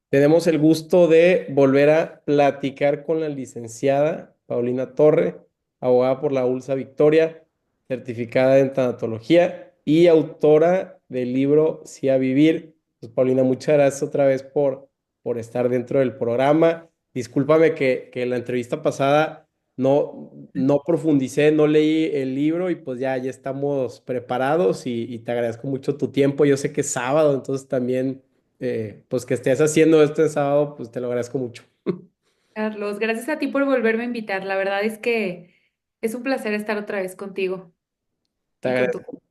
Tenemos el gusto de volver a platicar con la licenciada Paulina Torre, abogada por la ULSA Victoria, certificada en tanatología y autora del libro Sí a Vivir. Pues, Paulina, muchas gracias otra vez por estar dentro del programa. Discúlpame que la entrevista pasada no profundicé, no leí el libro y pues ya estamos preparados y te agradezco mucho tu tiempo. Yo sé que es sábado, entonces también pues que estés haciendo esto en sábado, pues te lo agradezco mucho. Carlos, gracias a ti por volverme a invitar. La verdad es que es un placer estar otra vez contigo Te y con tu... agradezco,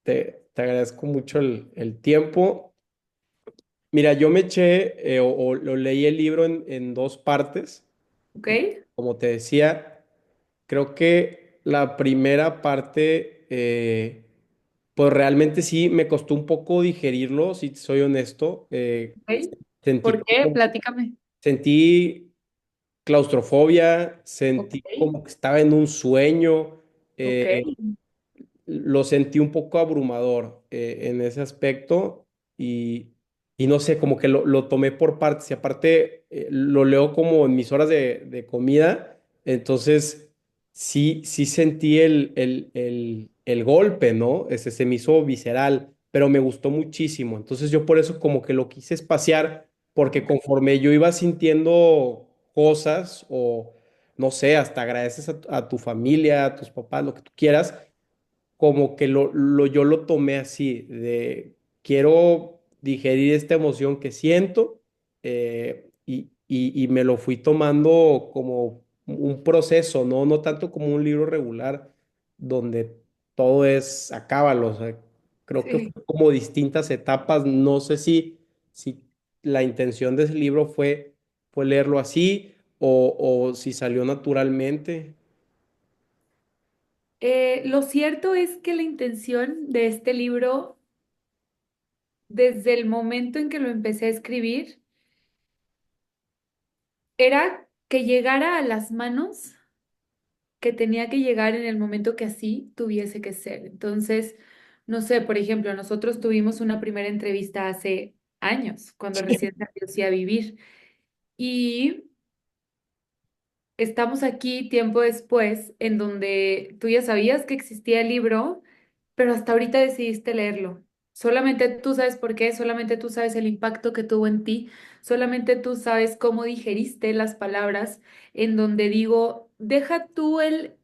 te agradezco mucho el tiempo. Mira, yo me eché o lo leí el libro en dos partes. ¿Ok? Como te decía, creo que la primera parte, pues realmente sí me costó un poco digerirlo, si te soy honesto. ¿Ok? Sentí ¿Por qué? como, Platícame. sentí claustrofobia, Ok, sentí como que estaba en un sueño. ok, Lo sentí un poco abrumador en ese aspecto y, y no sé, como que lo tomé por partes y aparte lo leo como en mis horas de comida, entonces sí sentí el golpe, ¿no? Ese se me hizo visceral, pero me gustó muchísimo, entonces yo por eso como que lo quise espaciar, porque ok. conforme yo iba sintiendo cosas o no sé, hasta agradeces a tu familia, a tus papás, lo que tú quieras como que yo lo tomé así, de quiero digerir esta emoción que siento y me lo fui tomando como un proceso, ¿no? No tanto como un libro regular donde todo es acábalo, o sea, creo que Sí. fue como distintas etapas, no sé si la intención de ese libro fue leerlo así o si salió naturalmente. Lo cierto es que la intención de este libro, desde el momento en que lo empecé a escribir, era que llegara a las manos que tenía que llegar en el momento que así tuviese que ser. Entonces, no sé, por ejemplo, nosotros tuvimos una primera entrevista hace años, cuando recién salió Sí a Vivir, y estamos aquí tiempo después, en donde tú ya sabías que existía el libro, pero hasta ahorita decidiste leerlo. Solamente tú sabes por qué, solamente tú sabes el impacto que tuvo en ti, solamente tú sabes cómo digeriste las palabras en donde digo, deja tú el,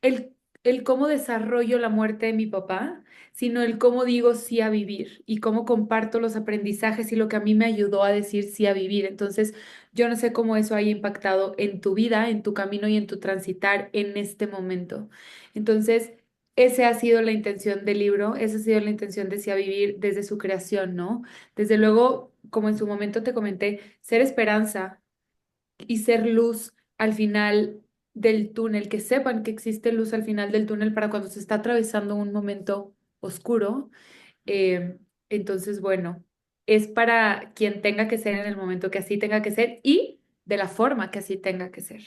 el cómo desarrollo la muerte de mi papá, sino el cómo digo sí a vivir y cómo comparto los aprendizajes y lo que a mí me ayudó a decir sí a vivir. Entonces, yo no sé cómo eso haya impactado en tu vida, en tu camino y en tu transitar en este momento. Entonces, esa ha sido la intención del libro, esa ha sido la intención de sí a vivir desde su creación, ¿no? Desde luego, como en su momento te comenté, ser esperanza y ser luz al final del túnel, que sepan que existe luz al final del túnel para cuando se está atravesando un momento oscuro. Eh, entonces, bueno, es para quien tenga que ser en el momento que así tenga que ser y de la forma que así tenga que ser.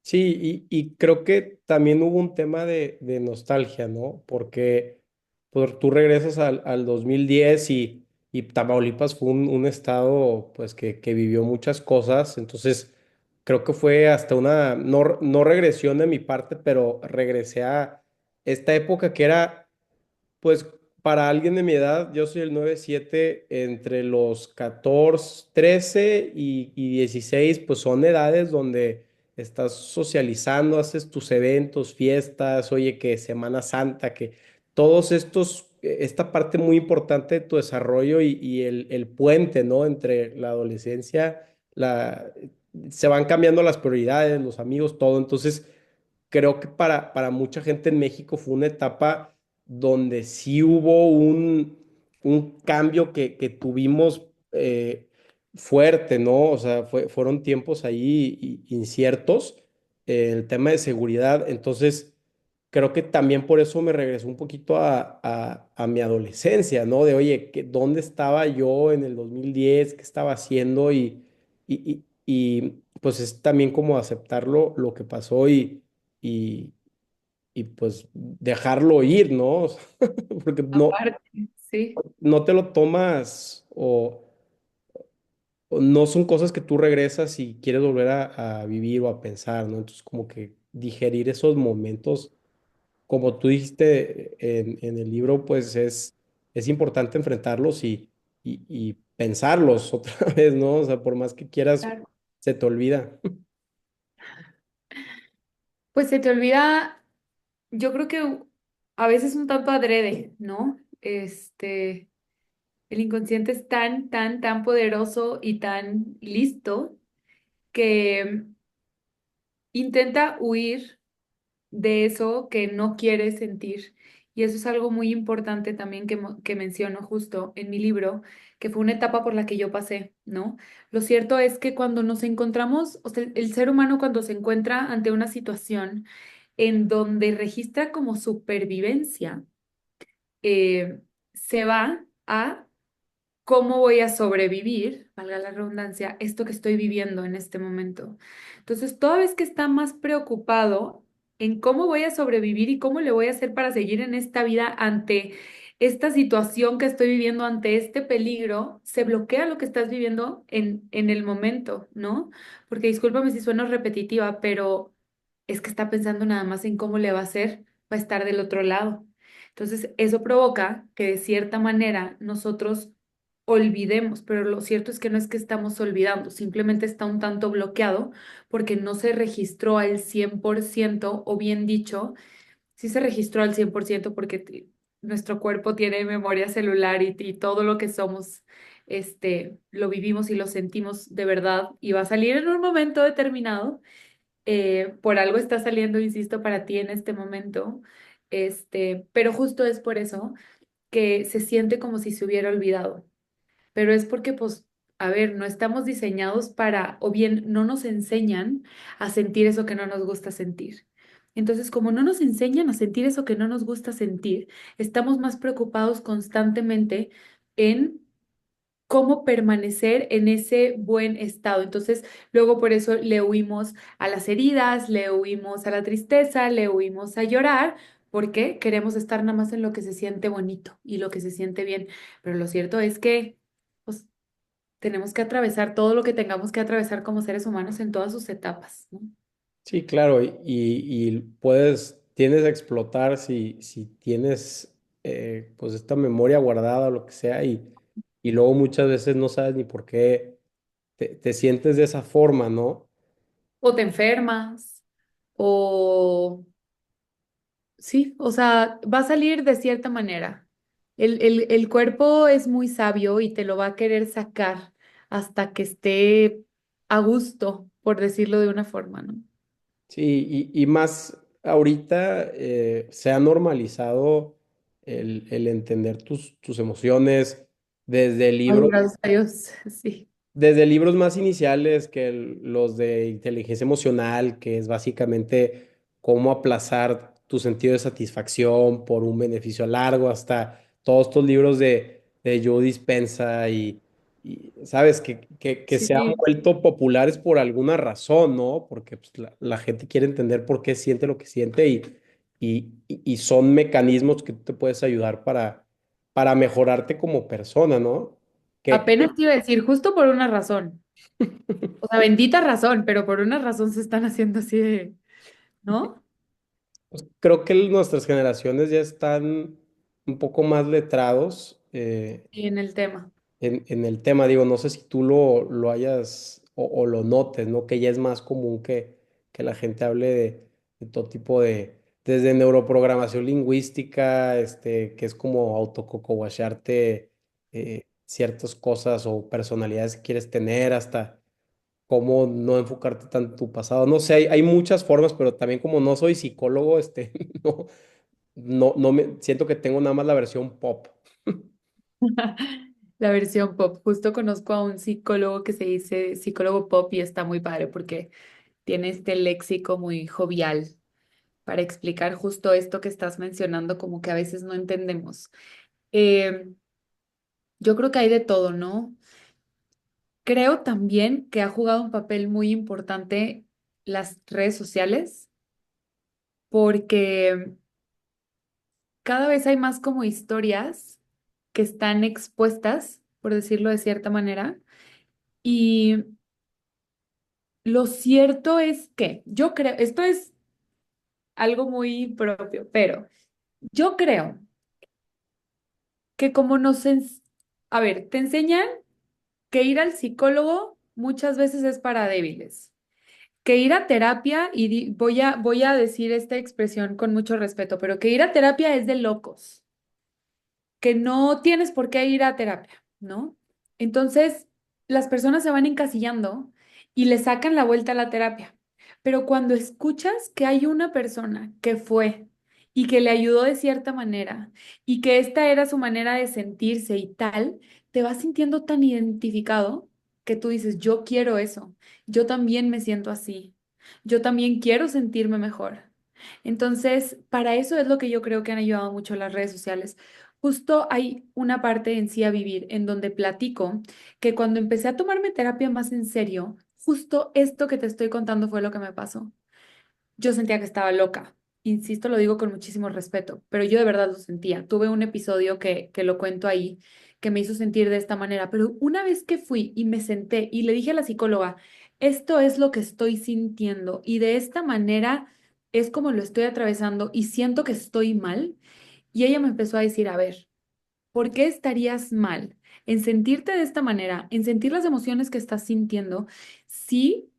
Sí, y creo que también hubo un tema de nostalgia, ¿no? Porque pues, tú regresas al 2010 y Tamaulipas fue un estado pues que vivió muchas cosas, entonces creo que fue hasta una, no regresión de mi parte, pero regresé a esta época que era pues para alguien de mi edad, yo soy el 9-7 entre los 14 13 y 16 pues son edades donde estás socializando, haces tus eventos, fiestas, oye, que Semana Santa, que todos estos, esta parte muy importante de tu desarrollo y el puente, ¿no? Entre la adolescencia, se van cambiando las prioridades, los amigos, todo. Entonces, creo que para mucha gente en México fue una etapa donde sí hubo un cambio que tuvimos fuerte, ¿no? O sea, fueron tiempos ahí inciertos, el tema de seguridad. Entonces, creo que también por eso me regresó un poquito a mi adolescencia, ¿no? De, oye, ¿dónde estaba yo en el 2010? ¿Qué estaba haciendo? Pues es también como aceptarlo lo que pasó y, y pues dejarlo ir, ¿no? Porque Aparte, sí. no te lo tomas o... no son cosas que tú regresas y quieres volver a vivir o a pensar, ¿no? Entonces, como que digerir esos momentos, como tú dijiste en el libro, pues es importante enfrentarlos y pensarlos otra vez, ¿no? O sea, por más que quieras, Claro. se te olvida. Pues se te olvida, yo creo que a veces un tanto adrede, ¿no? El inconsciente es tan, tan, tan poderoso y tan listo que intenta huir de eso que no quieres sentir. Y eso es algo muy importante también que menciono justo en mi libro, que fue una etapa por la que yo pasé, ¿no? Lo cierto es que cuando nos encontramos, o sea, el ser humano cuando se encuentra ante una situación en donde registra como supervivencia, se va a cómo voy a sobrevivir, valga la redundancia, esto que estoy viviendo en este momento. Entonces, toda vez que está más preocupado en cómo voy a sobrevivir y cómo le voy a hacer para seguir en esta vida ante esta situación que estoy viviendo, ante este peligro, se bloquea lo que estás viviendo en el momento, ¿no? Porque discúlpame si sueno repetitiva, pero es que está pensando nada más en cómo le va a hacer para estar del otro lado. Entonces, eso provoca que de cierta manera nosotros olvidemos, pero lo cierto es que no es que estamos olvidando, simplemente está un tanto bloqueado porque no se registró al 100% o bien dicho, sí se registró al 100% porque nuestro cuerpo tiene memoria celular y todo lo que somos, lo vivimos y lo sentimos de verdad y va a salir en un momento determinado. Por algo está saliendo, insisto, para ti en este momento, pero justo es por eso que se siente como si se hubiera olvidado, pero es porque, pues, a ver, no estamos diseñados para, o bien no nos enseñan a sentir eso que no nos gusta sentir. Entonces, como no nos enseñan a sentir eso que no nos gusta sentir, estamos más preocupados constantemente en cómo permanecer en ese buen estado. Entonces, luego por eso le huimos a las heridas, le huimos a la tristeza, le huimos a llorar, porque queremos estar nada más en lo que se siente bonito y lo que se siente bien. Pero lo cierto es que pues, tenemos que atravesar todo lo que tengamos que atravesar como seres humanos en todas sus etapas, ¿no? Sí, claro, y tienes a explotar si tienes pues esta memoria guardada o lo que sea, y luego muchas veces no sabes ni por qué te sientes de esa forma, ¿no? O te enfermas, o sí, o sea, va a salir de cierta manera. El cuerpo es muy sabio y te lo va a querer sacar hasta que esté a gusto, por decirlo de una forma, ¿no? Sí, y más ahorita se ha normalizado el entender tus emociones desde Ay, libros. gracias a Dios, sí. Desde libros más iniciales que los de inteligencia emocional, que es básicamente cómo aplazar tu sentido de satisfacción por un beneficio largo, hasta todos estos libros de Joe Dispenza y, sabes, que se han Sí, vuelto populares por alguna razón, ¿no? Porque pues, la gente quiere entender por qué siente lo que siente y son mecanismos que tú te puedes ayudar para mejorarte como persona, ¿no? Que, apenas te iba a decir, justo por una razón. O sea, bendita razón, pero por una razón se están haciendo así de, ¿no? pues, creo que nuestras generaciones ya están un poco más letrados Y en el tema. en el tema. Digo, no sé si tú lo hayas o lo notes, ¿no? Que ya es más común que la gente hable de todo tipo desde neuroprogramación lingüística, que es como autococowachearte ciertas cosas o personalidades que quieres tener, hasta cómo no enfocarte tanto en tu pasado. No sé, hay muchas formas, pero también como no soy psicólogo, no, no me siento que tengo nada más la versión pop. La versión pop. Justo conozco a un psicólogo que se dice psicólogo pop y está muy padre porque tiene este léxico muy jovial para explicar justo esto que estás mencionando, como que a veces no entendemos. Eh, yo creo que hay de todo, ¿no? Creo también que ha jugado un papel muy importante las redes sociales porque cada vez hay más como historias que están expuestas, por decirlo de cierta manera, Y lo cierto es que yo creo, esto es algo muy propio, pero yo creo que como a ver, te enseñan que ir al psicólogo muchas veces es para débiles, que ir a terapia, y voy a decir esta expresión con mucho respeto, pero que ir a terapia es de locos, que no tienes por qué ir a terapia, ¿no? Entonces, las personas se van encasillando y le sacan la vuelta a la terapia. Pero cuando escuchas que hay una persona que fue y que le ayudó de cierta manera y que esta era su manera de sentirse y tal, te vas sintiendo tan identificado que tú dices, yo quiero eso, yo también me siento así, yo también quiero sentirme mejor. Entonces, para eso es lo que yo creo que han ayudado mucho las redes sociales. Justo hay una parte en Sí a Vivir en donde platico que cuando empecé a tomarme terapia más en serio, justo esto que te estoy contando fue lo que me pasó. Yo sentía que estaba loca. Insisto, lo digo con muchísimo respeto, pero yo de verdad lo sentía. Tuve un episodio que lo cuento ahí, que me hizo sentir de esta manera, pero una vez que fui y me senté y le dije a la psicóloga, esto es lo que estoy sintiendo y de esta manera es como lo estoy atravesando y siento que estoy mal, y ella me empezó a decir, a ver, ¿por qué estarías mal en sentirte de esta manera, en sentir las emociones que estás sintiendo si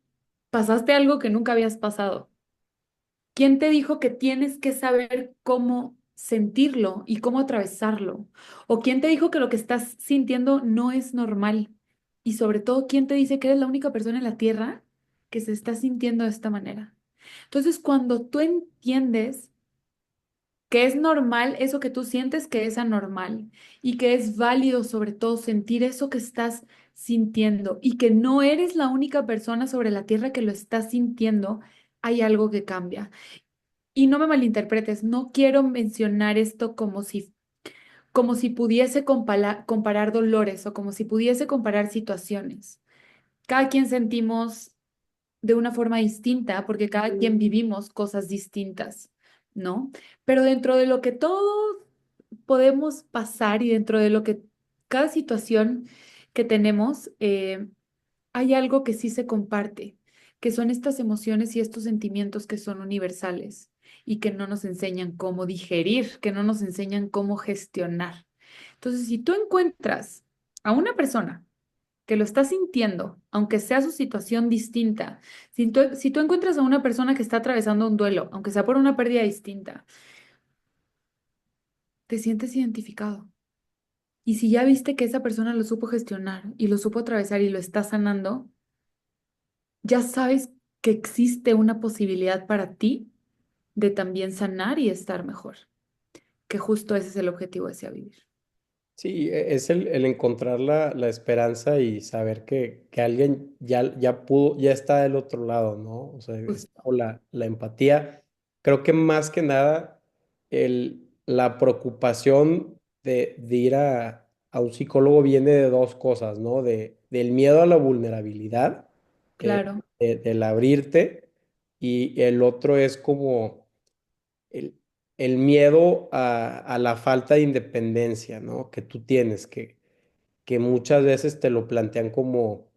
pasaste algo que nunca habías pasado? ¿Quién te dijo que tienes que saber cómo sentirlo y cómo atravesarlo? ¿O quién te dijo que lo que estás sintiendo no es normal? Y sobre todo, ¿quién te dice que eres la única persona en la Tierra que se está sintiendo de esta manera? Entonces, cuando tú entiendes que es normal eso que tú sientes, que es anormal, y que es válido sobre todo sentir eso que estás sintiendo y que no eres la única persona sobre la Tierra que lo está sintiendo, hay algo que cambia. Y no me malinterpretes, no quiero mencionar esto como si pudiese comparar dolores o como si pudiese comparar situaciones. Cada quien sentimos de una forma distinta porque cada quien vivimos cosas distintas, ¿no? Pero dentro de lo que todos podemos pasar y dentro de lo que cada situación que tenemos, hay algo que sí se comparte, que son estas emociones y estos sentimientos que son universales y que no nos enseñan cómo digerir, que no nos enseñan cómo gestionar. Entonces, si tú encuentras a una persona que lo está sintiendo, aunque sea su situación distinta, si tú encuentras a una persona que está atravesando un duelo, aunque sea por una pérdida distinta, te sientes identificado. Y si ya viste que esa persona lo supo gestionar y lo supo atravesar y lo está sanando, ya sabes que existe una posibilidad para ti de también sanar y estar mejor, que justo ese es el objetivo de Sea Vivir. Sí, es el encontrar la esperanza y saber que alguien ya pudo, ya está del otro lado, ¿no? O sea, es Justo. como la empatía. Creo que más que nada la preocupación de ir a un psicólogo viene de dos cosas, ¿no? Del miedo a la vulnerabilidad, Claro. del abrirte, y el otro es como el, el miedo a la falta de independencia, ¿no? Que tú tienes, que muchas veces te lo plantean como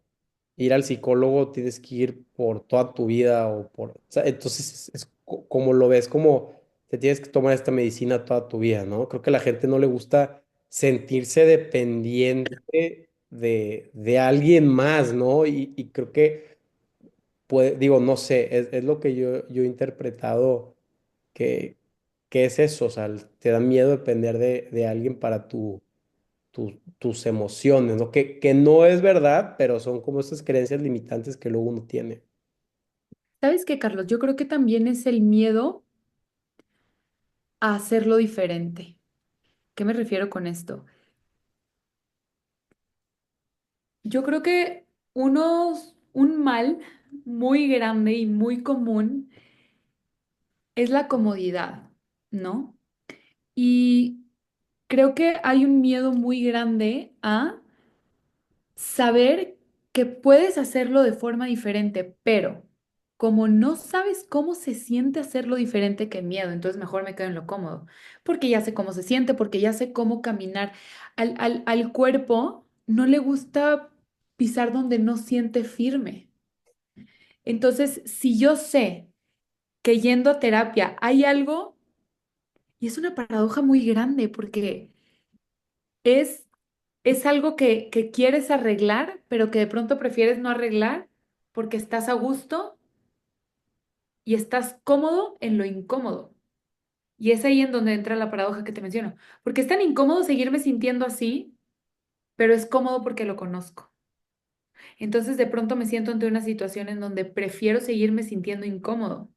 ir al psicólogo, tienes que ir por toda tu vida o sea, entonces como lo ves, como te tienes que tomar esta medicina toda tu vida, ¿no? Creo que a la gente no le gusta sentirse dependiente de alguien más, ¿no? Y creo que digo, no sé, es lo que yo he interpretado que, que es eso, o sea, te da miedo depender de alguien para tus emociones, ¿no? Que no es verdad, pero son como esas creencias limitantes que luego uno tiene. ¿Sabes qué, Carlos? Yo creo que también es el miedo a hacerlo diferente. ¿Qué me refiero con esto? Yo creo que un mal muy grande y muy común es la comodidad, ¿no? Y creo que hay un miedo muy grande a saber que puedes hacerlo de forma diferente, pero como no sabes cómo se siente hacerlo diferente, que miedo, entonces mejor me quedo en lo cómodo, porque ya sé cómo se siente, porque ya sé cómo caminar. Al cuerpo no le gusta. pisar donde no siente firme. Entonces, si yo sé que yendo a terapia hay algo, y es una paradoja muy grande porque es, es algo que quieres arreglar, pero que de pronto prefieres no arreglar porque estás a gusto y estás cómodo en lo incómodo. Y es ahí en donde entra la paradoja que te menciono, porque es tan incómodo seguirme sintiendo así, pero es cómodo porque lo conozco. Entonces de pronto me siento ante una situación en donde prefiero seguirme sintiendo incómodo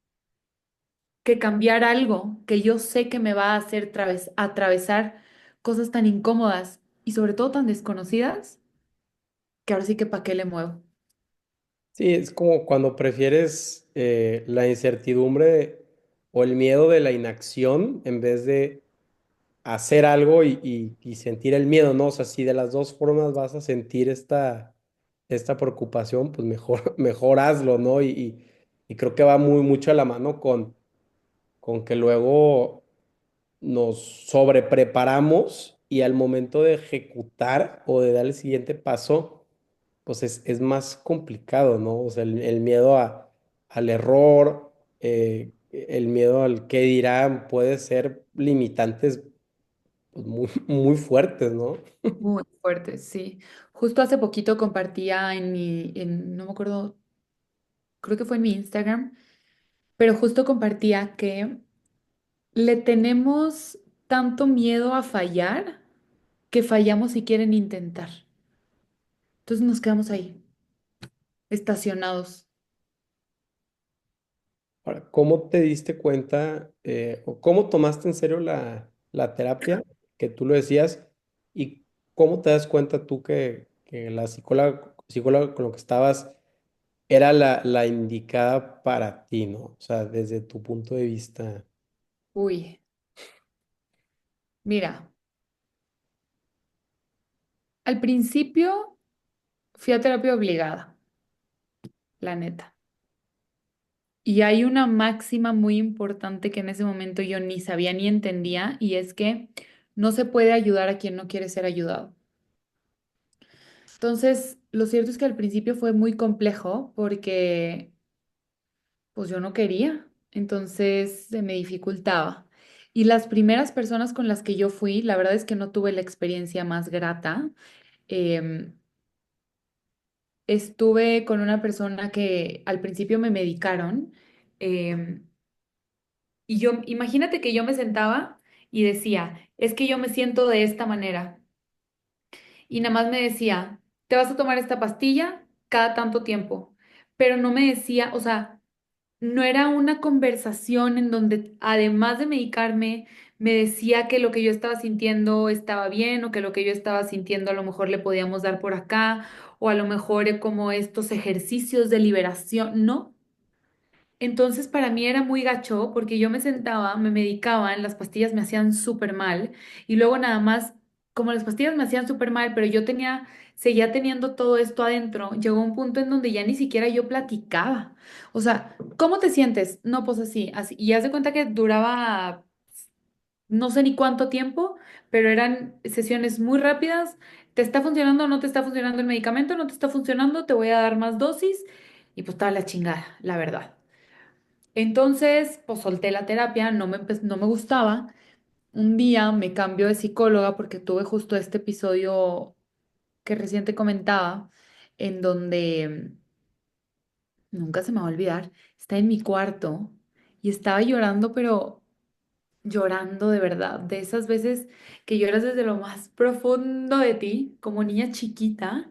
que cambiar algo que yo sé que me va a hacer atravesar cosas tan incómodas y sobre todo tan desconocidas, que ahora sí que para qué le muevo. Sí, es como cuando prefieres la incertidumbre o el miedo de la inacción en vez de hacer algo y sentir el miedo, ¿no? O sea, si de las dos formas vas a sentir esta preocupación, pues mejor, mejor hazlo, ¿no? Y creo que va muy mucho a la mano con que luego nos sobrepreparamos y al momento de ejecutar o de dar el siguiente paso, pues es más complicado, ¿no? O sea, el miedo al error, el miedo al qué dirán, puede ser limitantes pues, muy, muy fuertes, ¿no? Muy fuerte, sí. Justo hace poquito compartía no me acuerdo, creo que fue en mi Instagram, pero justo compartía que le tenemos tanto miedo a fallar que fallamos si quieren intentar. Entonces nos quedamos ahí, estacionados. Ahora, ¿cómo te diste cuenta o cómo tomaste en serio la terapia, que tú lo decías, y cómo te das cuenta tú que la psicóloga con lo que estabas era la indicada para ti, ¿no? O sea, desde tu punto de vista. Uy, mira, al principio fui a terapia obligada, la neta. Y hay una máxima muy importante que en ese momento yo ni sabía ni entendía, y es que no se puede ayudar a quien no quiere ser ayudado. Entonces, lo cierto es que al principio fue muy complejo porque pues yo no quería, entonces se me dificultaba. Y las primeras personas con las que yo fui, la verdad es que no tuve la experiencia más grata. Em, Estuve con una persona que al principio me medicaron. em, Y yo, imagínate que yo me sentaba y decía, es que yo me siento de esta manera. Y nada más me decía, te vas a tomar esta pastilla cada tanto tiempo. Pero no me decía, o sea, no era una conversación en donde además de medicarme, me decía que lo que yo estaba sintiendo estaba bien o que lo que yo estaba sintiendo a lo mejor le podíamos dar por acá o a lo mejor como estos ejercicios de liberación. No. Entonces para mí era muy gacho porque yo me sentaba, me medicaban, las pastillas me hacían súper mal y luego nada más, como las pastillas me hacían súper mal, pero yo tenía, seguía teniendo todo esto adentro, llegó un punto en donde ya ni siquiera yo platicaba. O sea, ¿cómo te sientes? No, pues así, así. Y haz de cuenta que duraba no sé ni cuánto tiempo, pero eran sesiones muy rápidas. ¿Te está funcionando o no te está funcionando el medicamento? ¿No te está funcionando? Te voy a dar más dosis y pues estaba la chingada, la verdad. Entonces, pues solté la terapia, no me gustaba. Un día me cambio de psicóloga porque tuve justo este episodio que recién te comentaba, en donde nunca se me va a olvidar, está en mi cuarto y estaba llorando, pero llorando de verdad, de esas veces que lloras desde lo más profundo de ti, como niña chiquita,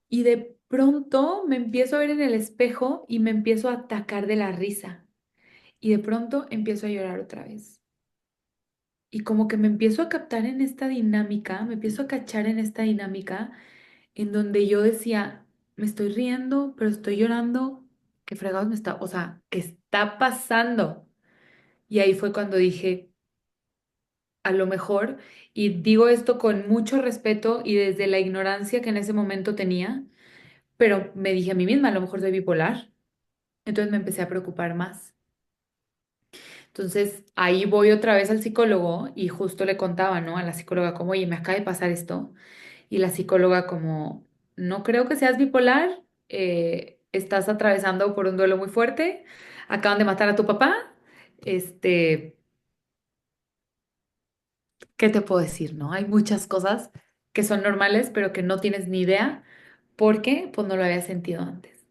y de pronto me empiezo a ver en el espejo y me empiezo a atacar de la risa. Y de pronto empiezo a llorar otra vez. Y como que me empiezo a captar en esta dinámica, me empiezo a cachar en esta dinámica en donde yo decía, me estoy riendo, pero estoy llorando, ¿qué fregados me está, o sea, qué está pasando? Y ahí fue cuando dije, a lo mejor, y digo esto con mucho respeto y desde la ignorancia que en ese momento tenía, pero me dije a mí misma, a lo mejor soy bipolar. Entonces me empecé a preocupar más. Entonces ahí voy otra vez al psicólogo y justo le contaba, ¿no? A la psicóloga como, oye, me acaba de pasar esto. Y la psicóloga como, no creo que seas bipolar, estás atravesando por un duelo muy fuerte, acaban de matar a tu papá, este, ¿qué te puedo decir, no? Hay muchas cosas que son normales, pero que no tienes ni idea porque pues no lo había sentido antes,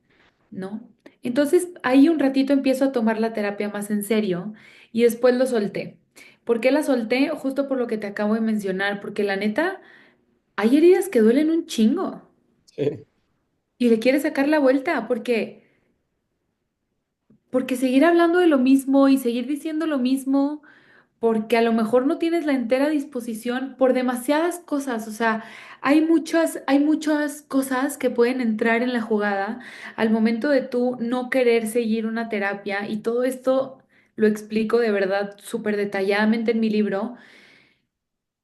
¿no? Entonces ahí un ratito empiezo a tomar la terapia más en serio y después lo solté. ¿Por qué la solté? Justo por lo que te acabo de mencionar, porque la neta, hay heridas que duelen un chingo Sí, y le quieres sacar la vuelta porque seguir hablando de lo mismo y seguir diciendo lo mismo porque a lo mejor no tienes la entera disposición por demasiadas cosas, o sea, hay muchas cosas que pueden entrar en la jugada al momento de tú no querer seguir una terapia y todo esto lo explico de verdad súper detalladamente en mi libro,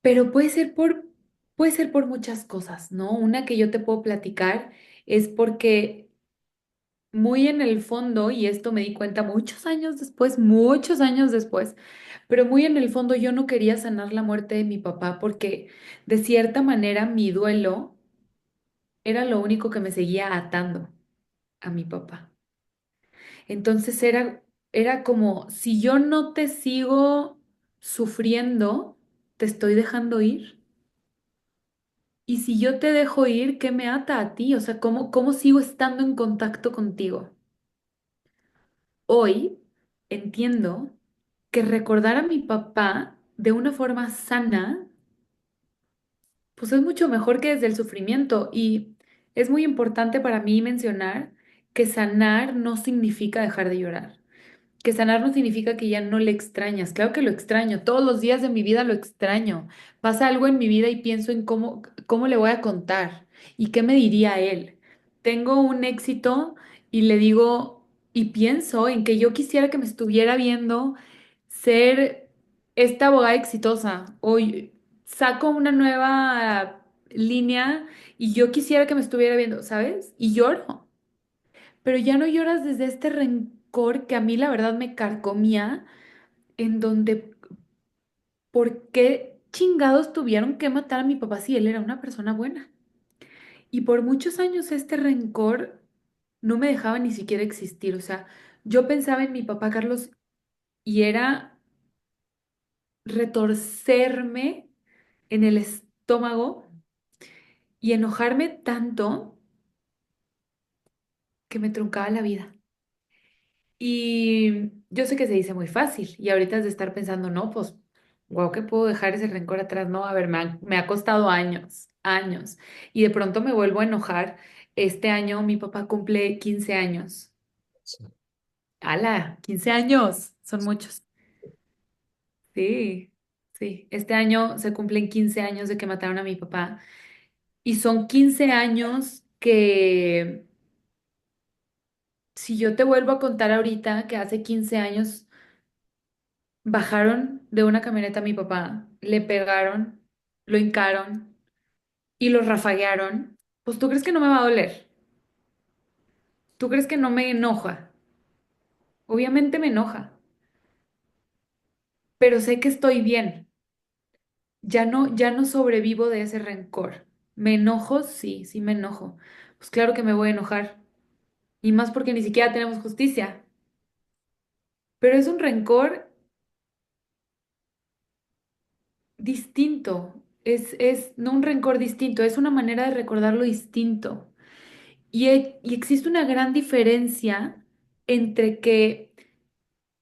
pero puede ser por muchas cosas, ¿no? Una que yo te puedo platicar es porque muy en el fondo, y esto me di cuenta muchos años después, pero muy en el fondo yo no quería sanar la muerte de mi papá porque de cierta manera mi duelo era lo único que me seguía atando a mi papá. Entonces era como, si yo no te sigo sufriendo, te estoy dejando ir. Y si yo te dejo ir, ¿qué me ata a ti? O sea, cómo sigo estando en contacto contigo? Hoy entiendo que recordar a mi papá de una forma sana, pues es mucho mejor que desde el sufrimiento. Y es muy importante para mí mencionar que sanar no significa dejar de llorar. Que sanar no significa que ya no le extrañas. Claro que lo extraño. Todos los días de mi vida lo extraño. Pasa algo en mi vida y pienso en cómo le voy a contar y qué me diría él. Tengo un éxito y le digo y pienso en que yo quisiera que me estuviera viendo ser esta abogada exitosa. Hoy saco una nueva línea y yo quisiera que me estuviera viendo, ¿sabes? Y lloro, pero ya no lloras desde este rencor que a mí la verdad me carcomía, en donde, ¿por qué chingados tuvieron que matar a mi papá si él era una persona buena? Y por muchos años este rencor no me dejaba ni siquiera existir, o sea, yo pensaba en mi papá Carlos y era retorcerme en el estómago y enojarme tanto que me truncaba la vida. Y yo sé que se dice muy fácil y ahorita es de estar pensando, no, pues, wow, que puedo dejar ese rencor atrás. No, a ver, me ha costado años, años. Y de pronto me vuelvo a enojar. Este año mi papá cumple 15 años. sí. ¡Hala! 15 años, son muchos. Sí, sí. Este año se cumplen 15 años de que mataron a mi papá. Y son 15 años que, si yo te vuelvo a contar ahorita que hace 15 años bajaron de una camioneta a mi papá, le pegaron, lo hincaron y lo rafaguearon, pues tú crees que no me va a doler, tú crees que no me enoja, obviamente me enoja, pero sé que estoy bien, ya no sobrevivo de ese rencor. ¿Me enojo? Sí, sí me enojo. Pues claro que me voy a enojar, y más porque ni siquiera tenemos justicia, pero es un rencor distinto, es no un rencor distinto, es una manera de recordarlo distinto. Y existe una gran diferencia entre que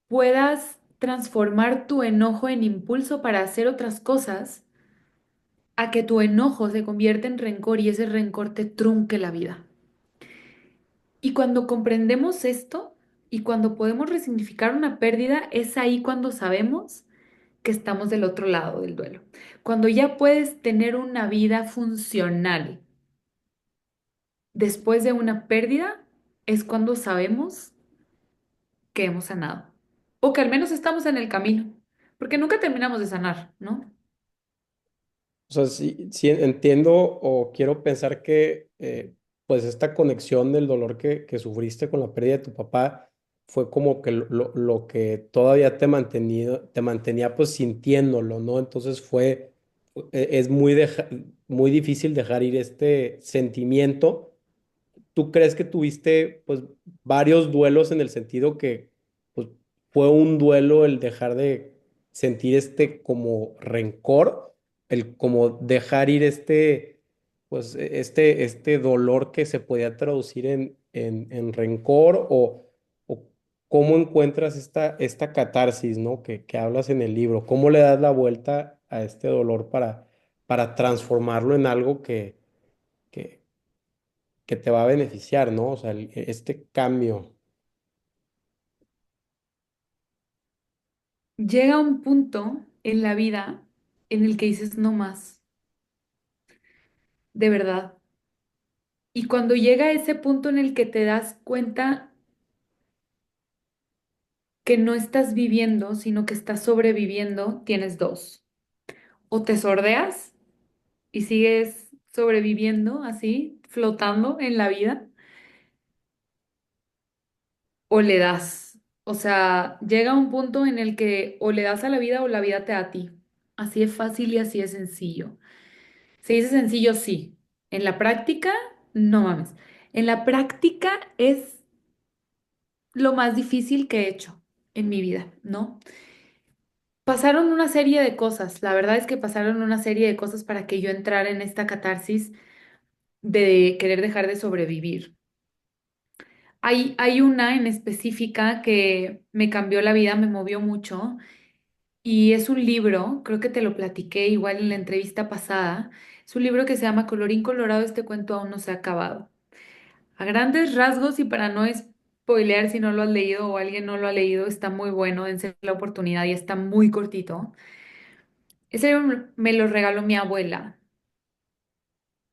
puedas transformar tu enojo en impulso para hacer otras cosas, a que tu enojo se convierta en rencor y ese rencor te trunque la vida. Y cuando comprendemos esto y cuando podemos resignificar una pérdida, es ahí cuando sabemos que estamos del otro lado del duelo. Cuando ya puedes tener una vida funcional después de una pérdida, es cuando sabemos que hemos sanado. O que al menos estamos en el camino, porque nunca terminamos de sanar, ¿no? O sea, sí, sí entiendo o quiero pensar que pues esta conexión del dolor que sufriste con la pérdida de tu papá fue como que lo que todavía te mantenía pues sintiéndolo, ¿no? Entonces fue es muy difícil dejar ir este sentimiento. ¿Tú crees que tuviste pues varios duelos en el sentido que pues, fue un duelo el dejar de sentir este como rencor, el como dejar ir pues este dolor que se podía traducir en rencor o cómo encuentras esta catarsis, ¿no? Que hablas en el libro? ¿Cómo le das la vuelta a este dolor para transformarlo en algo que, que te va a beneficiar, ¿no? O sea, este cambio. Llega un punto en la vida en el que dices no más, de verdad. Y cuando llega ese punto en el que te das cuenta que no estás viviendo, sino que estás sobreviviendo, tienes dos. O te sordeas y sigues sobreviviendo así, flotando en la vida, o le das. O sea, llega un punto en el que o le das a la vida o la vida te da a ti. Así es fácil y así es sencillo. Se dice sencillo, sí. En la práctica, no mames. En la práctica es lo más difícil que he hecho en mi vida, ¿no? Pasaron una serie de cosas, la verdad es que pasaron una serie de cosas para que yo entrara en esta catarsis de querer dejar de sobrevivir. Hay una en específica que me cambió la vida, me movió mucho y es un libro, creo que te lo platiqué igual en la entrevista pasada, es un libro que se llama Colorín Colorado, este cuento aún no se ha acabado. A grandes rasgos y para no spoilear si no lo has leído o alguien no lo ha leído, está muy bueno, dense la oportunidad y está muy cortito. Ese libro me lo regaló mi abuela.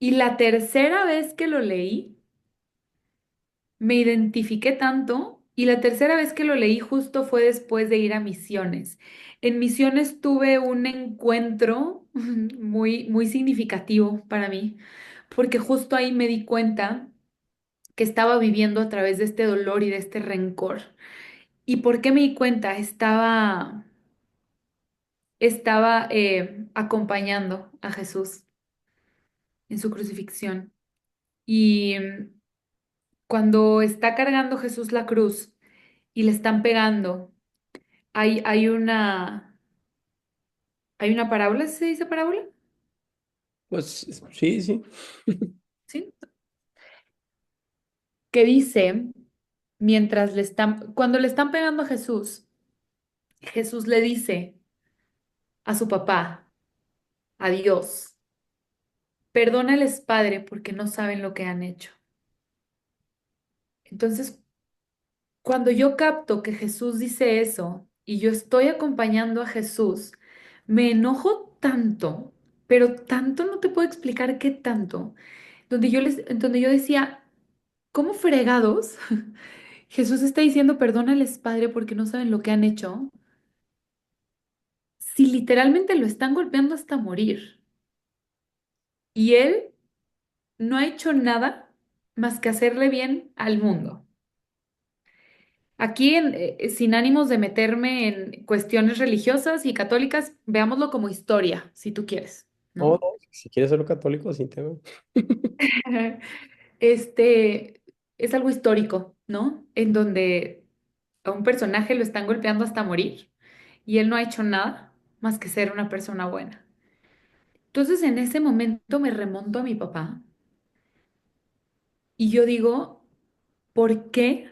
Y la tercera vez que lo leí, me identifiqué tanto y la tercera vez que lo leí justo fue después de ir a Misiones. En Misiones tuve un encuentro muy significativo para mí, porque justo ahí me di cuenta que estaba viviendo a través de este dolor y de este rencor. ¿Y por qué me di cuenta? Estaba acompañando a Jesús en su crucifixión. Y cuando está cargando Jesús la cruz y le están pegando, hay, hay una, hay una parábola, ¿se dice parábola? Pues sí, sí. ¿Sí? Que dice, cuando le están pegando a Jesús, Jesús le dice a su papá, a Dios, perdónales, Padre, porque no saben lo que han hecho. Entonces, cuando yo capto que Jesús dice eso y yo estoy acompañando a Jesús, me enojo tanto, pero tanto no te puedo explicar qué tanto, donde yo decía, ¿cómo fregados? Jesús está diciendo, perdónales, Padre, porque no saben lo que han hecho, si literalmente lo están golpeando hasta morir. Y él no ha hecho nada más que hacerle bien al mundo. Aquí, sin ánimos de meterme en cuestiones religiosas y católicas, veámoslo como historia, si tú quieres, No, ¿no? no, si quieres ser católico, sin tema. Este es algo histórico, ¿no? En donde a un personaje lo están golpeando hasta morir y él no ha hecho nada más que ser una persona buena. Entonces, en ese momento me remonto a mi papá y yo digo, ¿por qué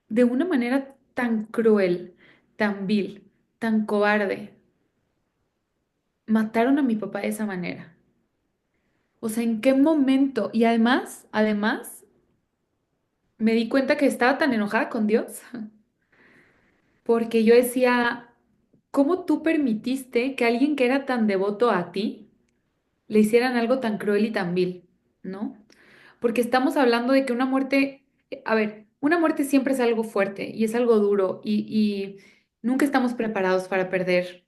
de una manera tan cruel, tan vil, tan cobarde, mataron a mi papá de esa manera? O sea, ¿en qué momento? Y además, me di cuenta que estaba tan enojada con Dios, porque yo decía, ¿cómo tú permitiste que alguien que era tan devoto a ti le hicieran algo tan cruel y tan vil? ¿No? Porque estamos hablando de que una muerte, a ver, una muerte siempre es algo fuerte y es algo duro y nunca estamos preparados para perder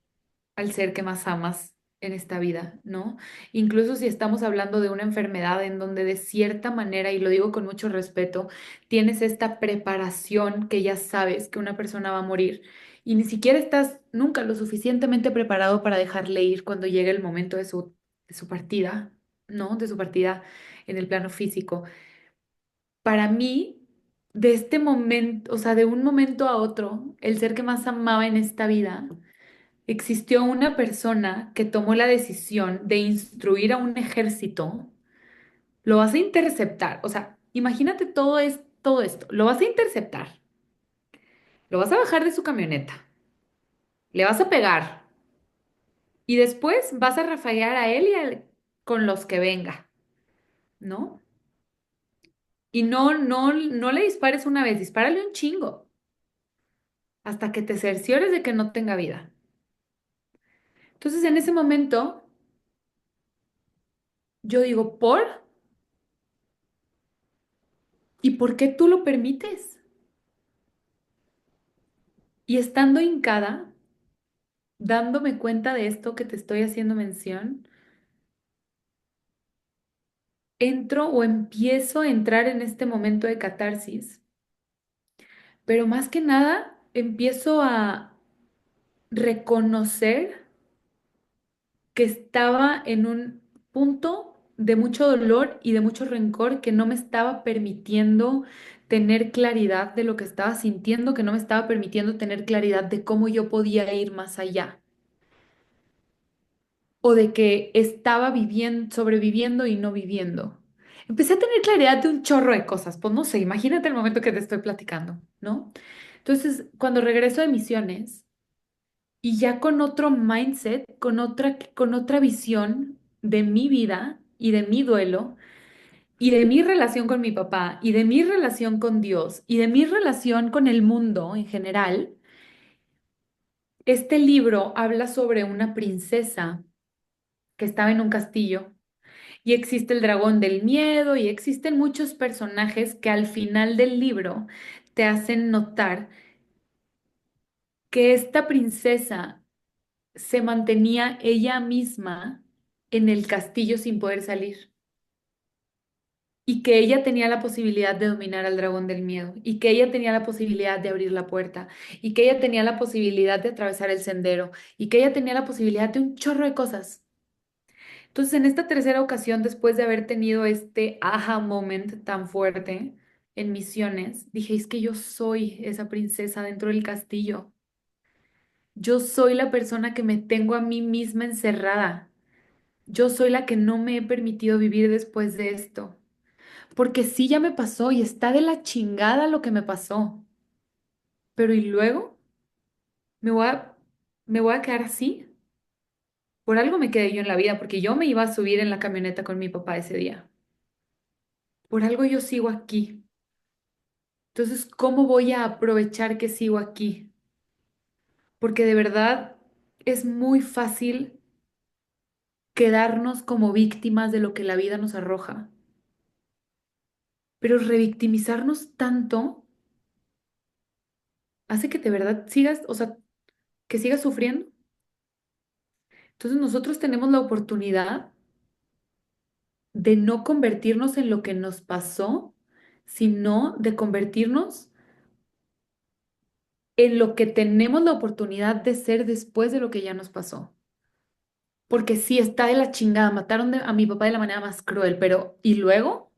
al ser que más amas en esta vida, ¿no? Incluso si estamos hablando de una enfermedad en donde de cierta manera, y lo digo con mucho respeto, tienes esta preparación que ya sabes que una persona va a morir y ni siquiera estás nunca lo suficientemente preparado para dejarle ir cuando llegue el momento de su de su partida, ¿no? De su partida en el plano físico. Para mí, de este momento, o sea, de un momento a otro, el ser que más amaba en esta vida, existió una persona que tomó la decisión de instruir a un ejército. Lo vas a interceptar, o sea, imagínate todo esto, lo vas a interceptar, lo vas a bajar de su camioneta, le vas a pegar y después vas a rafaguear a él con los que venga, ¿no? Y no le dispares una vez, dispárale un chingo hasta que te cerciores de que no tenga vida. Entonces, en ese momento, yo digo, ¿por? ¿Y por qué tú lo permites? Y estando hincada, dándome cuenta de esto que te estoy haciendo mención, entro o empiezo a entrar en este momento de catarsis, pero más que nada empiezo a reconocer que estaba en un punto de mucho dolor y de mucho rencor que no me estaba permitiendo tener claridad de lo que estaba sintiendo, que no me estaba permitiendo tener claridad de cómo yo podía ir más allá, o de que estaba viviendo, sobreviviendo y no viviendo. Empecé a tener claridad de un chorro de cosas, pues no sé, imagínate el momento que te estoy platicando, ¿no? Entonces, cuando regreso de misiones y ya con otro mindset, con otra visión de mi vida y de mi duelo y de mi relación con mi papá y de mi relación con Dios y de mi relación con el mundo en general, este libro habla sobre una princesa que estaba en un castillo. Y existe el dragón del miedo y existen muchos personajes que al final del libro te hacen notar que esta princesa se mantenía ella misma en el castillo sin poder salir y que ella tenía la posibilidad de dominar al dragón del miedo y que ella tenía la posibilidad de abrir la puerta y que ella tenía la posibilidad de atravesar el sendero y que ella tenía la posibilidad de un chorro de cosas. Entonces, en esta tercera ocasión, después de haber tenido este aha moment tan fuerte en Misiones, dije, es que yo soy esa princesa dentro del castillo. Yo soy la persona que me tengo a mí misma encerrada. Yo soy la que no me he permitido vivir después de esto. Porque sí ya me pasó y está de la chingada lo que me pasó. Pero ¿y luego? ¿Me voy a, me voy a quedar así? Por algo me quedé yo en la vida, porque yo me iba a subir en la camioneta con mi papá ese día. Por algo yo sigo aquí. Entonces, ¿cómo voy a aprovechar que sigo aquí? Porque de verdad es muy fácil quedarnos como víctimas de lo que la vida nos arroja, pero revictimizarnos tanto hace que de verdad sigas, o sea, que sigas sufriendo. Entonces, nosotros tenemos la oportunidad de no convertirnos en lo que nos pasó, sino de convertirnos en lo que tenemos la oportunidad de ser después de lo que ya nos pasó. Porque sí, está de la chingada, mataron a mi papá de la manera más cruel, pero ¿y luego?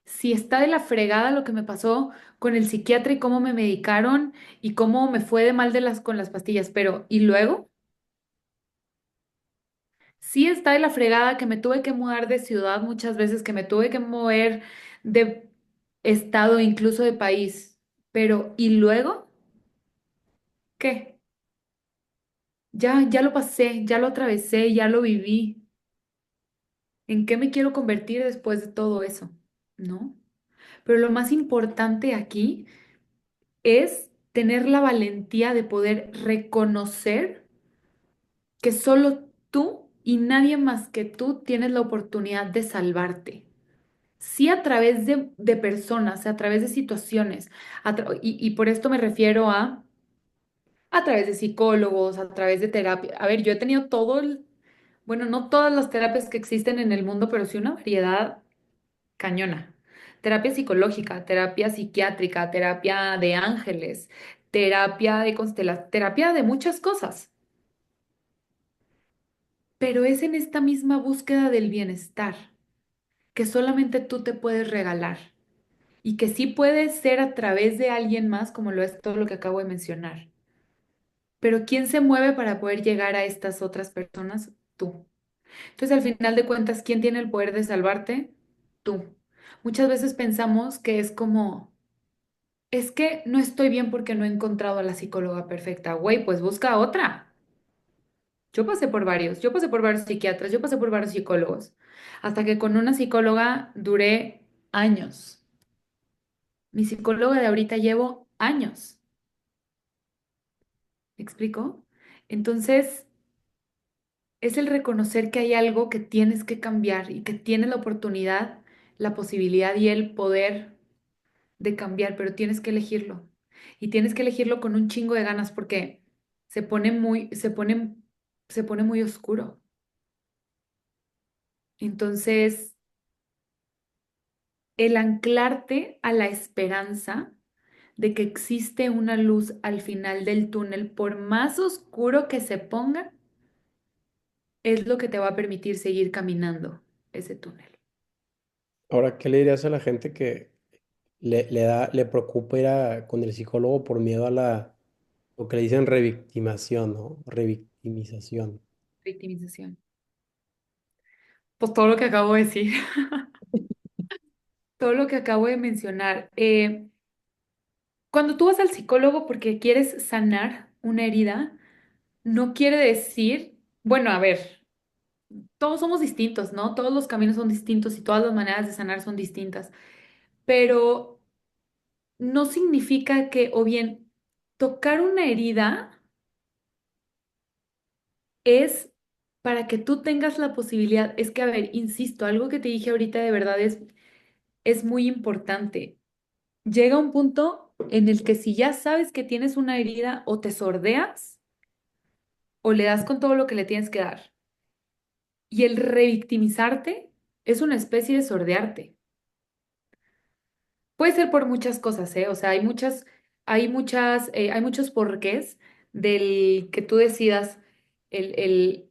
Sí, está de la fregada lo que me pasó con el psiquiatra y cómo me medicaron y cómo me fue de mal con las pastillas, pero ¿y luego? Sí, está de la fregada que me tuve que mudar de ciudad muchas veces, que me tuve que mover de estado, incluso de país, pero ¿y luego? ¿Qué? Ya lo pasé, ya lo atravesé, ya lo viví. ¿En qué me quiero convertir después de todo eso? ¿No? Pero lo más importante aquí es tener la valentía de poder reconocer que solo tú y nadie más que tú tienes la oportunidad de salvarte. Sí, a través de personas, a través de situaciones, y por esto me refiero a través de psicólogos, a través de terapia. A ver, yo he tenido bueno, no todas las terapias que existen en el mundo, pero sí una variedad cañona. Terapia psicológica, terapia psiquiátrica, terapia de ángeles, terapia de constelación, terapia de muchas cosas. pero es en esta misma búsqueda del bienestar que solamente tú te puedes regalar y que sí puede ser a través de alguien más, como lo es todo lo que acabo de mencionar. Pero ¿quién se mueve para poder llegar a estas otras personas? Tú. Entonces, al final de cuentas, ¿quién tiene el poder de salvarte? Tú. Muchas veces pensamos que es como, es que no estoy bien porque no he encontrado a la psicóloga perfecta. Güey, pues busca otra. Yo pasé por varios psiquiatras, yo pasé por varios psicólogos, hasta que con una psicóloga duré años. Mi psicóloga de ahorita llevo años. ¿Me explico? Entonces, es el reconocer que hay algo que tienes que cambiar y que tienes la oportunidad, la posibilidad y el poder de cambiar, pero tienes que elegirlo. Y tienes que elegirlo con un chingo de ganas porque se pone muy oscuro. Entonces, el anclarte a la esperanza de que existe una luz al final del túnel, por más oscuro que se ponga, es lo que te va a permitir seguir caminando ese túnel. Ahora, ¿qué le dirías a la gente que le preocupa ir con el psicólogo por miedo a lo que le dicen revictimación, ¿no? Revictimización. Victimización. Pues todo lo que acabo de decir, todo lo que acabo de mencionar. Cuando tú vas al psicólogo porque quieres sanar una herida, no quiere decir, bueno, a ver, todos somos distintos, ¿no? Todos los caminos son distintos y todas las maneras de sanar son distintas, pero no significa que, o bien, tocar una herida es para que tú tengas la posibilidad, es que, a ver, insisto, algo que te dije ahorita de verdad es muy importante. Llega un punto en el que si ya sabes que tienes una herida o te sordeas o le das con todo lo que le tienes que dar. Y el revictimizarte es una especie de sordearte. Puede ser por muchas cosas, ¿eh? O sea, hay muchos porqués del que tú decidas el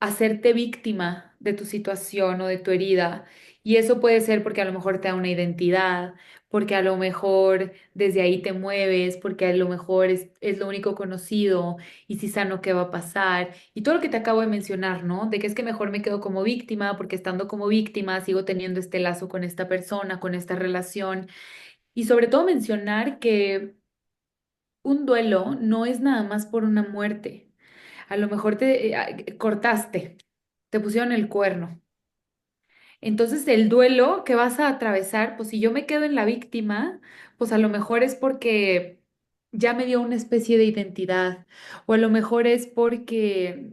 hacerte víctima de tu situación o de tu herida. Y eso puede ser porque a lo mejor te da una identidad, porque a lo mejor desde ahí te mueves, porque a lo mejor es lo único conocido y si sano, ¿qué va a pasar? Y todo lo que te acabo de mencionar, ¿no? De que es que mejor me quedo como víctima porque estando como víctima sigo teniendo este lazo con esta persona, con esta relación. Y sobre todo mencionar que un duelo no es nada más por una muerte. A lo mejor cortaste, te pusieron el cuerno. Entonces el duelo que vas a atravesar, pues si yo me quedo en la víctima, pues a lo mejor es porque ya me dio una especie de identidad, o a lo mejor es porque